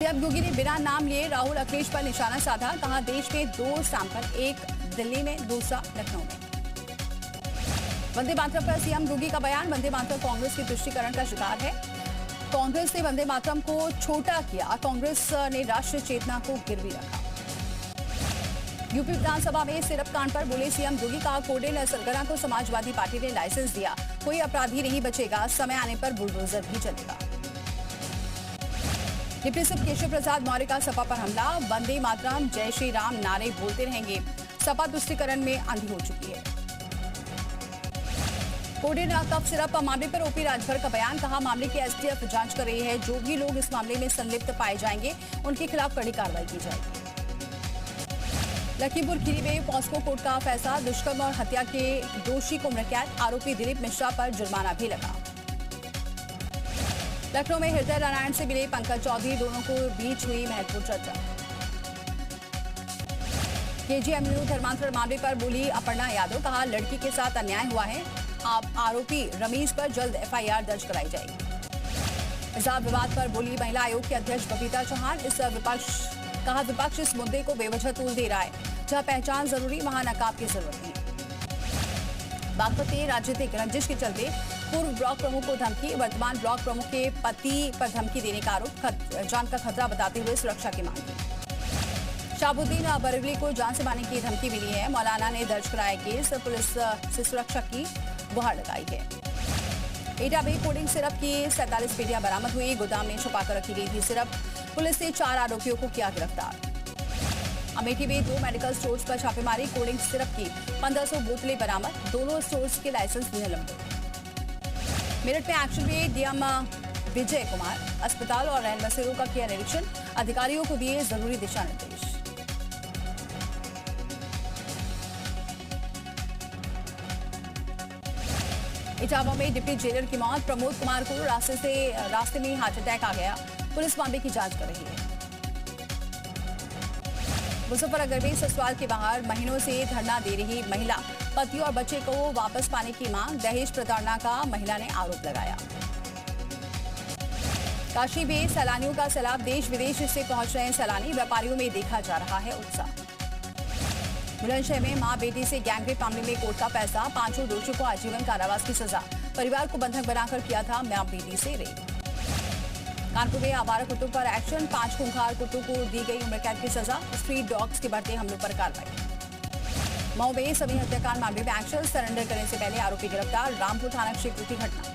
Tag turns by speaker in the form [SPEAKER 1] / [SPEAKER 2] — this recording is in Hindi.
[SPEAKER 1] सीएम योगी ने बिना नाम लिए राहुल अखिलेश पर निशाना साधा। कहा, देश में 2 सैंपल, एक दिल्ली में, दूसरा लखनऊ में। वंदे मातरम पर सीएम योगी का बयान। वंदे मातरम कांग्रेस के तुष्टीकरण का शिकार है। कांग्रेस ने वंदे मातरम को छोटा किया। कांग्रेस ने राष्ट्रीय चेतना को गिरवी रखा। यूपी विधानसभा में सिरप कांड पर बोले सीएम योगी। कहा, कोडेल सरगना को समाजवादी पार्टी ने लाइसेंस दिया। कोई अपराधी नहीं बचेगा। समय आने पर बुलडोजर भी चलेगा। डिप्टी सीएम केशव प्रसाद मौर्य का सपा पर हमला। वंदे मातरम, जय श्री राम नारे बोलते रहेंगे। सपा तुष्टीकरण में अंधी हो चुकी है। कोडेल कफ सिरप मामले पर ओपी राजभर का बयान। कहा, मामले की एसटीएफ जांच कर रही है। जो भी लोग इस मामले में संलिप्त पाए जाएंगे उनके खिलाफ कड़ी कार्रवाई की जाएगी। लखीमपुर खीरी में पॉस्को कोर्ट का फैसला। दुष्कर्म और हत्या के दोषी को उम्रकैद। आरोपी दिलीप मिश्रा पर जुर्माना भी लगा। लखनऊ में हृदय नारायण से मिले पंकज चौधरी। दोनों को बीच हुई महत्वपूर्ण चर्चा। केजीएमयू धर्मांतरण मामले पर बोली अपर्णा यादव। कहा, लड़की के साथ अन्याय हुआ है। आरोपी रमीज पर जल्द एफआईआर दर्ज कराई जाएगी। हिजाब विवाद पर बोली महिला आयोग के अध्यक्ष बबीता चौहान। कहा, विपक्ष इस मुद्दे को बेवजह तूल दे रहा है। जहां पहचान जरूरी, वहां नकाब की जरूरत नहीं। बागपत में राजनीतिक रंजिश के चलते पूर्व ब्लॉक प्रमुख को धमकी। वर्तमान ब्लॉक प्रमुख के पति पर धमकी देने का आरोप। जान का खतरा बताते हुए सुरक्षा की मांग की। शाहबुद्दीन बरेली को जान से मारने की धमकी मिली है। मौलाना ने दर्ज कराया केस। पुलिस से सुरक्षा की गुहार लगाई है। एटा में कोडिंग सिरप की 47 पेटियां बरामद हुई। गोदाम में छुपाकर रखी गई थी सिरप। पुलिस ने 4 आरोपियों को किया गिरफ्तार। अमेठी में 2 मेडिकल स्टोर्स पर छापेमारी। कोडिंग सिरप की 1500 बोतलें बरामद। दोनों स्टोर्स के लाइसेंस निलंबित। मेरठ में एक्शन में डीएम विजय कुमार अस्पताल और रैन बसेरों का किया निरीक्षण। अधिकारियों को दिए जरूरी दिशा निर्देश। इटावा में डिप्टी जेलर की मौत। प्रमोद कुमार को रास्ते में हार्ट अटैक आ गया। पुलिस मामले की जांच कर रही है। मुजफ्फरनगर में ससुराल के बाहर महीनों से धरना दे रही महिला। पति और बच्चे को वापस पाने की मांग। दहेज प्रताड़ना का महिला ने आरोप लगाया। काशी में सैलानियों का सैलाब। देश विदेश से पहुंच रहे सैलानी। व्यापारियों में देखा जा रहा है उत्साह। बुलंदशहर में मां बेटी से गैंगरेप मामले में कोर्ट का फैसला। 5 दोषियों को आजीवन कारावास की सजा। परिवार को बंधक बनाकर किया था मां बेटी से रेप। कानपुर में आवारा कुत्तों पर एक्शन। 5 खूंखार कुत्तों को दी गई उम्रकैद की सजा। स्ट्रीट डॉग्स के बढ़ते हमलों पर कार्रवाई। मऊ में सभी हत्याकांड मामले में एक्शन। सरेंडर करने से पहले आरोपी गिरफ्तार। रामपुर थाना क्षेत्र की घटना।